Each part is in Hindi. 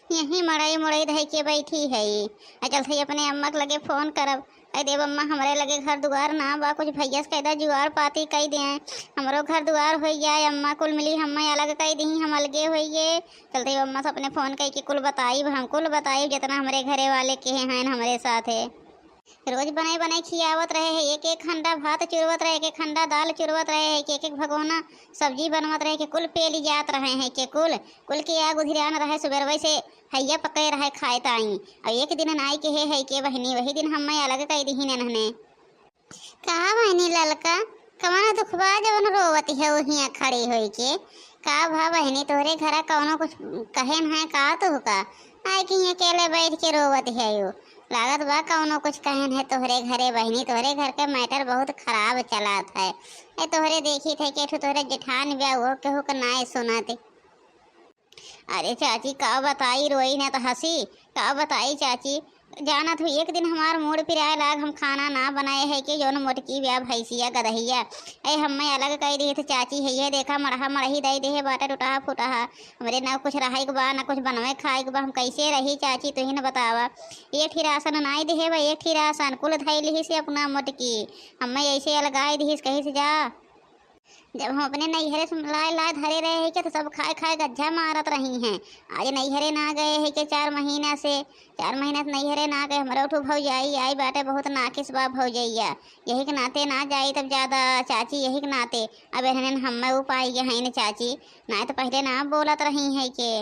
यही मड़ई मुड़ई धई के बैठी है। चल थई अपने अम्मा के लगे फोन करब। अरे देव अम्मा हमरे लगे घर दुआर ना बा, कुछ भैया से कहदा जुआर पाती कही दे, हमरो घर दुआर हो जाए, अम्मा कुल मिली हम अलग कही दी, हम अलगे होइए। चल देव अम्मा से अपने फोन कही के कुल बताई, हम कुल बताई जितना हमारे घरे वाले के हैं हमारे साथ है। रोज बनाई बनाई खियावत रहे है, एक एक खंडा भात चुरवत रहे, एक एक खंडा दाल चुरवत रहे है, एक एक भगोना सब्जी बनवत रहे के कुल पेली जात रहे हैं के कुल कुल के आग उधिरान रहे सुबह वैसे हैया पकड़े रहे खाए ताई। और एक दिन नाई के है के बहनी वही दिन हम अलग कह दी नन्हने। कहा बहनी ललका कवना दुखबा जवन रोवत है वहिया खड़ी होई के। का भा बहनी तोहरे घरा कौनो कुछ कहेन है का तो का आय कि अकेले बैठ के रोवत है यो। लागत बा कौनो कुछ कहन है तोहरे घरे बहनी, तोहरे घर के मैटर बहुत खराब चलात है। ए तोहरे देखी थे के तोहरे जेठान ब्याह वो केहू का नाय सुनाते। अरे चाची का बताई, रोई ना तो हंसी। का बताई चाची, जाना तो एक दिन हमार मूड पिराए लाग हम खाना ना बनाए है कि जौन मोटकी ब्याह भैंसिया गदहिया ए हम अलग कह दी थे चाची है ये देखा मरहा मरही दई दे बाटा टूटा फूटा हमरे ना कुछ रहे बा ना कुछ बनवे खाए बा, हम कैसे रही चाची तुही न बतावा। एक ही राशन नाई दे बा, एक ही राशन कुल धई ली से अपना मोटकी हम ऐसे अलगाई दी कहीं से जा। जब हम अपने नैहरे से लाए लाए धरे रहे हैं कि तो सब खाए खाए गज्जा मारत रही हैं। आज नैहरे ना गए हैं कि 4 महीना से 4 महीना से नैहरे ना गए। हमारे उठो भौजाई आई बाटे बहुत नाकिस बा भौजैया, यही के नाते ना जाई तब ज्यादा चाची, यही के नाते अब एहन हम उपाय है न चाची, ना तो पहले ना बोलत रही है के।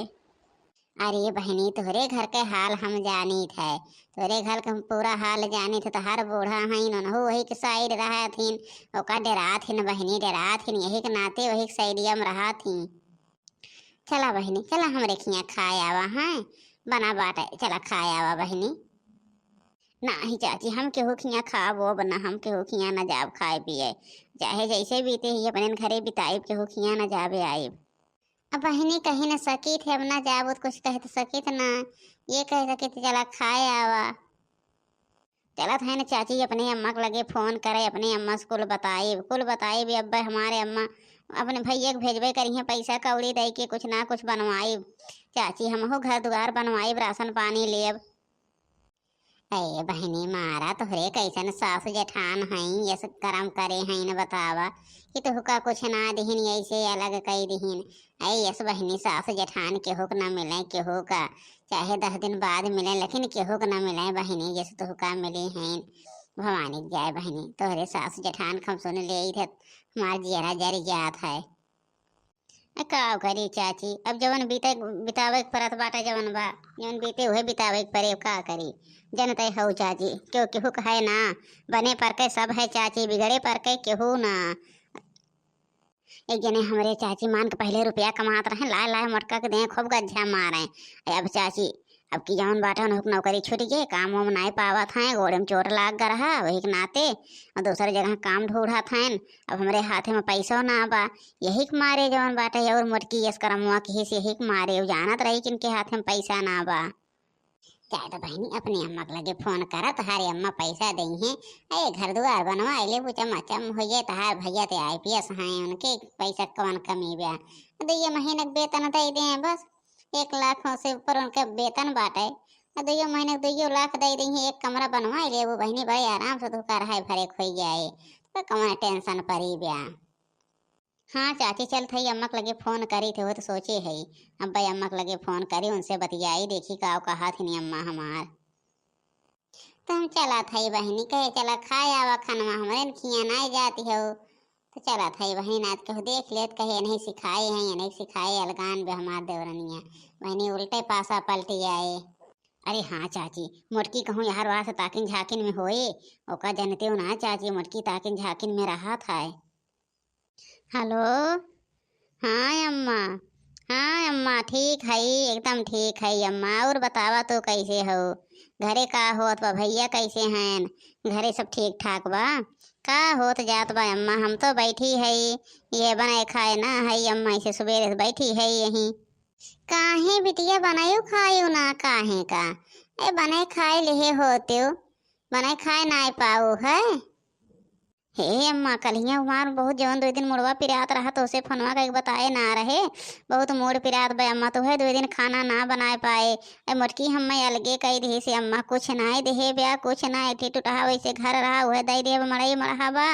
अरे बहनी तोहरे घर के हाल हम जानी थे, तोहरे घर के हम पूरा हाल जानी थे। तोहार बूढ़ा हईन उनहु वही के साइड रहा थीन, ओका डरा थीन बहनी डरा थीन, यही के नाते वही के साइडिया में रहा थी। चला बहनी चला हमरे खिया खाए आवा हैं, बना बाटे चला खाए आवा बहनी। नाही चाची हम केहू खिया खाब वो बना, हम केहू खिया न जाब खाए पिए, चाहे जैसे बीते ही अपने घरे बिताई केहू खिया न जाबे आई। अब बहनी कहीं न सकी थे, अब ना जाबो तो कुछ कह तो सकी थे ना, ये कह सके थे चला खाए आवा। चला था ना चाची अपने अम्मा के लगे फोन करे, अपने अम्मा से कुल बताई भी अब हमारे अम्मा अपने भैया के भेजबे करी है पैसा कौड़ी दे के कुछ ना कुछ बनवाई। चाची हमहू घर द्वार बनवाई, राशन पानी लेब। अरे बहनी मारा तोहरे कैसन सास जेठान हई ये सब कर्म करे हई न बतावा कि तुहका कुछ ना दिहिन ऐसे अलग कई दिहिन। अरे यस बहनी सास जेठान केहू के ना मिले, केहू का चाहे 10 दिन बाद मिले लेकिन केहू के ना मिले बहनी जैसे तुहका मिली हैं। भवानी जाए बहनी तोहरे सास जेठान खम सुन ले थे हमार जियरा जरी जात है। का करी चाची अब जवन बीते बितावे के परत बाटे जवन बा जवन बीते हुए बितावे के परे का करी। जनते हो चाची क्यों केहू कहे ना, बने पर के सब है चाची, बिगड़े पर के केहू ना। एक जने हमारे चाची मान के पहले रुपया कमात रहे, लाए लाए मटका के दे खूब गज्जा मारे। अब चाची अब की जवन बाटा नौकरी छूट गई, काम वाम नहीं पावत हैं, गोड़े में चोट लाग गया रहा वही के नाते और दूसरे जगह काम ढूंढत हैं। अब हमारे हाथे में पैसा ना बा, यही के मारे जवन बाटा और मोटकी यस करमुआ के यही के मारे जानत रही कि इनके हाथ में पैसा ना बा। चाहे तो बहनी अपनी अम्मा के लगे फोन करा, तुम्हारी अम्मा पैसा दी हैं, अरे घर द्वार बनवा ले वो चमाचम हो जाए। तहार भैया तो IPS हैं, उनके पैसा कौन कमी बा, 2 महीने वेतन दे दें बस, 1 लाख से ऊपर उनके वेतन बाटे, 2 महीने 2 लाख दे दी है, एक कमरा बनवा ले वो बहनी बड़े आराम से धोखा रहा भरे खोई जाए तो कौन टेंशन पड़ी ब्या। हाँ चाची चल थई अम्मा के लगे फोन करी थे वो तो सोचे है अब भाई अम्मा के लगे फोन करी उनसे बतियाई देखी का कहा थी अम्मा हमार। तो हम चला थई बहनी कहे चला खाए आवा खानवा हमारे खिया ना जाती हो, तो चला थई बहन आज कहू देख लेत कहे नहीं सिखाए हैं नहीं सिखाए अलगान बे हमार देवरनिया बहनी उल्टे पासा पलटी आए। अरे हाँ चाची मोटकी कहूँ यार वहाँ से ताकिन झाकिन में होए, ओका जनते हो ना चाची मोटकी ताकिन झाकिन में रहा था। हेलो हाँ अम्मा, हाँ अम्मा ठीक है एकदम ठीक है अम्मा, और बतावा तो कैसे हो, घरे का होत बा, भैया कैसे हैं, घरे सब ठीक ठाक बा, का होत जात बा अम्मा। हम तो बैठी है ये बनाए खाए ना है अम्मा, इसे सवेरे से बैठी है यहीं। काहे बिटिया बनायो खायो ना काहे का, ए बने खाए ले होते हो, बने खाए ना पाओ है। हे अम्मा कलिया उमार बहुत जवन 2 दिन मुड़वा पिरात रहा तो उसे फनवा का बताए ना रहे। बहुत मूड पिरात बे अम्मा तो है 2 दिन खाना ना बनाए पाए। ए मोटकी हम्मे अलगे कही रही से अम्मा कुछ ना देहे ब्या कुछ ना थी टूटा वैसे घर रहा वह दई दे मड़ई मरहा बा।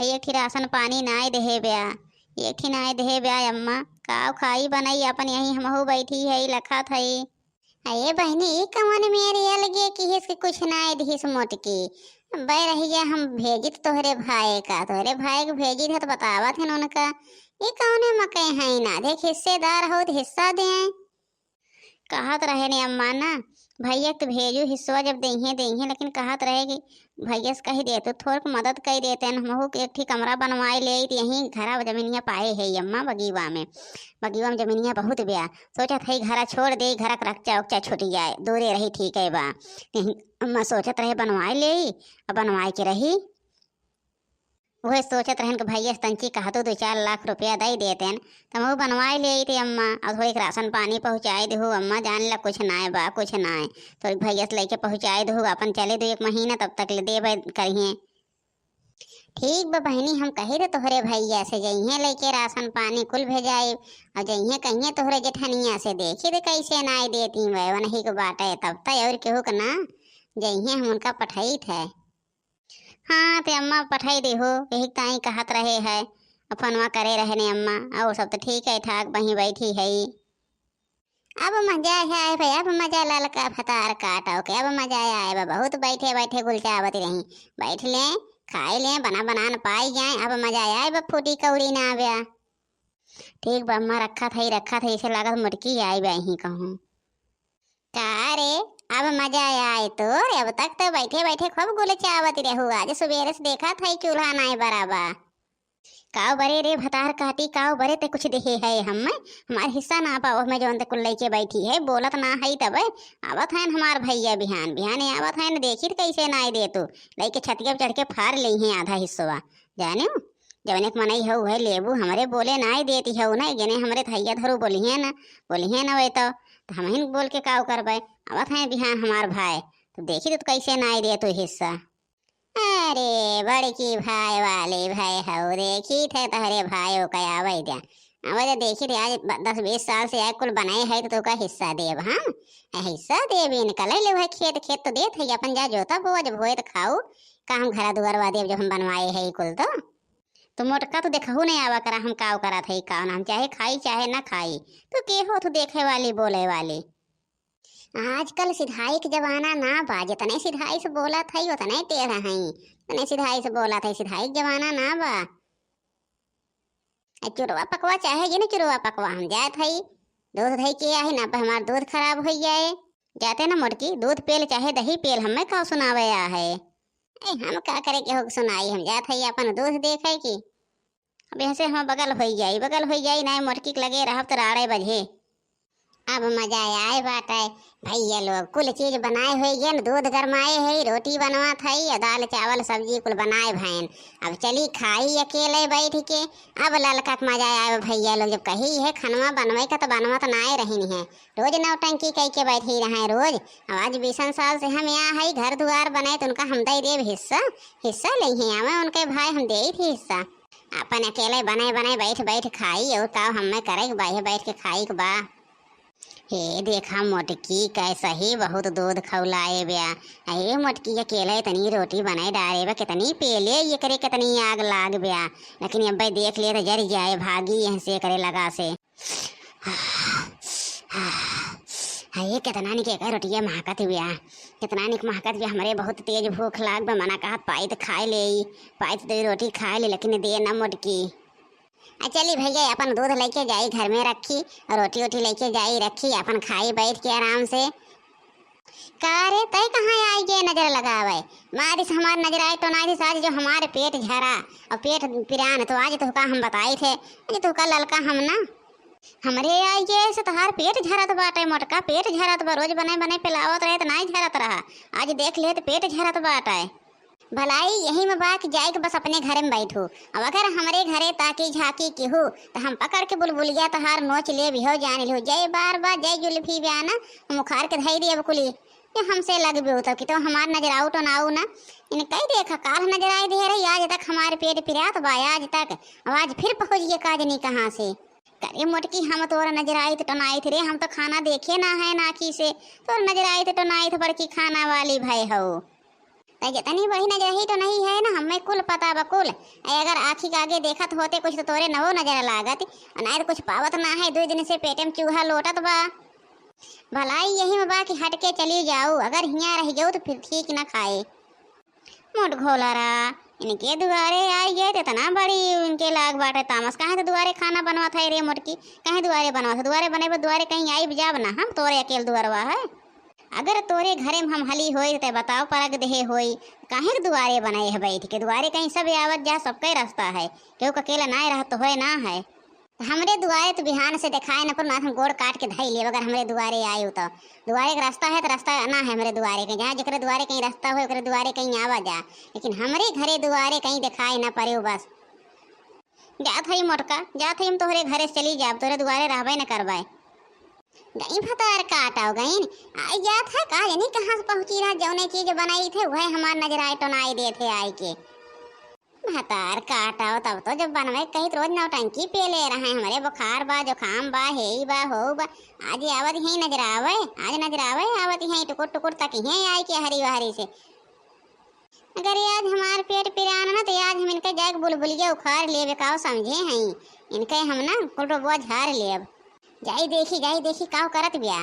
एक थी राशन पानी ना देहे ब्या एक थी ना देहे ब्या अम्मा काव खाई बनाई अपन यही हमहू बैठी है लखा थई। अये बहनी कवन मेरी अलगे की हिस कुछ ना दिस मोटकी बै रही है हम भेजित तोहरे भाई का तोहरे भाई के भेजी थे तो बतावत है उनका ये कौन है मकई है ना देख हिस्सेदार हो तो हिस्सा दे कहत रहे ने अम्मा ना भैया तो भेजू हिस्सा जब दही लेकिन कहत रहे कि भैया से कही दे तो थोड़ मदद कर देते हैं हमहू के एक ठी कमरा बनवाए ले तो यहीं घरा जमीनिया पाए है अम्मा बगीवा में जमीनिया बहुत ब्या सोचत है घरा छोड़ दे घर का रक्षा उच्चा छुट जाए दूरे रही ठीक है बा अम्मा सोचत रहे बनवाए ले और बनवाए के रही वह सोचत रहन कि भैया तंची कहतो 2-4 लाख रुपया दे देते तो हम बनवाए ले थे अम्मा और थोड़ी राशन पानी पहुँचाए दो अम्मा जान ला कुछ ना है बा कुछ ना है तो भैया से लेके पहुँचाए दो अपन चले दो 1 महीना तब तक ले दे करिए ठीक बा बहनी हम कही रे तोहरे भैया से जइहे लेके राशन पानी कुल भेजाए और जइहे कहिए तोहरे जेठनिया से देखी दे कैसे ना देती वह नहीं को बाटे तब तक और केहू के ना जइहे हम उनका पठाई थे। हाँ ते अम्मा पठाई दे हो यही ताई कहत रहे है अपनवा करे रहने अम्मा और सब तो ठीक है ठाक वहीं बैठी है। अब मजा है भाई अब मजा ललका फतार काटो के अब मजा आए बहुत बैठे बैठे गुलचावत रही बैठ ले खाए ले बना बना न पाई जाए अब मजा आए बा फूटी कौड़ी ना आव्या ठीक बा अम्मा रखा था इसे लागत मुटकी आई बा ही कहूँ का रे अब मजा आए तो अब तक तो बैठे बैठे खूब गुल चावत रहू आज सुबेरे से देखा था चूल्हा नाई बराबर काव बरे रे भतार काटी काव बरे ते कुछ देहे है हमार हिस्सा ना पाओ मैं जौन ते कुल लेके बैठी है बोलत ना है तब आवत है हमार भैया बिहान बिहान आवत है न देखी कैसे ना दे तू लेके छतिया चढ़ के फाड़ ली है आधा हिस्सा जाने जवन एक मनई है वह लेबू हमारे बोले ना देती है ना जने हमारे थैया धरू बोली है ना वही तो हम ही बोल के काव करबे आवत है बिहान हमार भाई तो देखी तो कैसे ना दे तू हिस्सा। अरे बड़की भाई वाले भाई हो देखी थे तहरे भाई का आवे दिया आवाज देखी थे आज 10-20 साल से कुल बनाए है तो का हिस्सा देव हाँ हिस्सा देव निकल ले भाई खेत तो देत है अपन जा जोता बोआ जब होए तो खाऊ का हम घरा दुआरवा देव जो हम बनवाए है कुल तो मोटका तो देखहू नहीं आवा करा हम काव करा थे का हम चाहे खाई चाहे ना खाई तो के हो तो देखे वाली बोले वाली आजकल सिधाई के जमाना ना बा जितने सिधाई से बोला था उतने टेढ़ा है उतने सिधाई से बोला था सिधाई के जमाना ना बा चुरवा पकवा चाहे ये ना चुरवा पकवा हम जाए थई दूध दही किया है ना हमार दूध खराब हो जाए जाते ना मोटकी दूध पेल चाहे दही पेल हमें का सुनावे आ है हम का करे के हो सुनाई हम जात है अपन दूध देखे की अब यहाँ से हम बगल हो जाई ना मोटकी के लगे रह तो राड़े बजे अब मजा आए बाटे भैया लोग कुल चीज बनाए हुए न दूध गरमाए है रोटी बनवा थई दाल चावल सब्जी कुल बनाए भैन अब चली खाई अकेले बैठ के अब ललका मजा आए भैया लोग जब कही है खनवा बनवे का तो बनवा तो ना रही है रोज नौटंकी कह के बैठी रहे रोज अब आज 20 साल से हम यहाँ है घर दुआर बनाए तो उनका हम दे देव हिस्सा नहीं आवे उनके भाई हम दे थे हिस्सा अपन अकेले बने बैठ खाई और का हमें करे बाहे बैठ के खाई के बा हे देखा मोटकी कैसा ही बहुत दूध खौलाए ब्या अरे मोटकी अकेले इतनी रोटी बनाए डाले बा कितनी पेले ये करे कितनी आग लाग ब्या लेकिन अब भाई देख ले तो जर जाए भागी यहाँ से करे लगा से ये कितना निके रोटिया महकत ब्या कितना निक महकत ब्या हमारे बहुत तेज भूख लाग बा मना कहा पाई तो खाए ले पाई तो रोटी खाए ले लेकिन दे ना मोटकी चली भैया अपन दूध लेके जाई घर में रखी और रोटी वोटी लेके जाई रखी अपन खाई बैठ के आराम से का रे तय कहाँ आई के नजर लगावे मारिस हमार नजर आए तो नारिस आज जो हमारे पेट झरा और पेट पिरान तो आज तो का हम बताई थे आज तो का ललका हम ना हमरे आई के से तोहार पेट झरत बाटे मोटका पेट झरत बा रोज बने पिलावत रहे तो नहीं झरत रहा आज देख ले तो पेट झरत बाटे भलाई यही में बात जाए कि बस अपने घर में बैठो अब अगर हमारे घरे ताकी झाकी की हो तो हम पकड़ के बुलबुलिया तहार नोच ले भी हो जान लो जय बार जय जुल्फी ब्याना मुखार के धई दी अब कुली ये हमसे लग भी होता कि तो हमार नजर आउट ना आऊ ना इनके देखा काल नजर आई दे रही, आज तक हमारे पेट पिरात बा, आज तक आवाज फिर पहुंच गई काज नहीं कहाँ से। करे मोटकी हम तोरा नजर आई तो टनाई थे रे, हम तो खाना देखे ना है नाकी से, तोरा नजर आई तो टनाई थे बड़की खाना वाली भाई हो। जितनी बड़ी नजर ही तो नहीं है ना, हमें कुल पता बा कुल। अगर आँखी के आगे देखत होते कुछ तो तोरे नवो नजर लागत, नहीं तो कुछ पावत ना है। 2 दिन से पेटे में चूहा लोटत बा। भलाई यही में बा कि हट के चली जाऊ, अगर हियाँ रह जाऊ तो फिर ठीक ना खाए। मोट घोलारा इनके दुआरे आई गए तो इतना बड़ी उनके लाग बाटे तामस, कहाँ तो दुआरे खाना बनवा था रे मोटकी, कहीं दुआरे बनवा था, दुआरे बने दुआरे कहीं आई जाब ना, हम तोरे अकेले दुआरवा है। अगर तोरे घरे में हम हली होई तो बताओ परग देहे होई, काहे के दुआरे बनाए है बैठ के, दुआरे कहीं सब आवत जा सबका रास्ता है, क्यों अकेला ना रह तो होए ना है। हमरे दुआरे तो बिहान से दिखाए न पर ना, हम गोड़ काट के धई ले अगर हमरे दुआरे आयु तो। दुआरे का रास्ता है तो रास्ता ना है हमरे दुआरे के, जहाँ जकरे दुआरे कहीं रास्ता हो ओकरे दुआरे कहीं आवा जा, लेकिन हमरे घरे दुआरे कहीं दिखाए ना पड़े बस। जात हई मोटका, जात हई हम तोहरे घरे चली जाब, तोरे दुआरे रहबे न करवाए। गई भतार काटाओ गई आई जात है, कहा नहीं कहाँ से पहुंची रहा, जौने चीज बनाई थे वह हमार नजर आए तो ना आई दे थे आई के। भतार काटाओ तब तो जब बनवे कहीं रोज नौटंकी पे ले रहे हैं, हमारे बुखार बा जुखाम बा हे बा हो बा, आज आवत यही नजर आवे, आज नजर आवे आवत यही टुकुर टुकुर तक यही आई के हरी बहरी से। अगर आज हमार पेट पिराना ना तो आज हम इनके जाग बुलबुलिया उखाड़ ले बेकाव समझे हैं, इनके हम ना कुल रोबुआ झाड़ ले। अब जाई देखी काव करत बिया।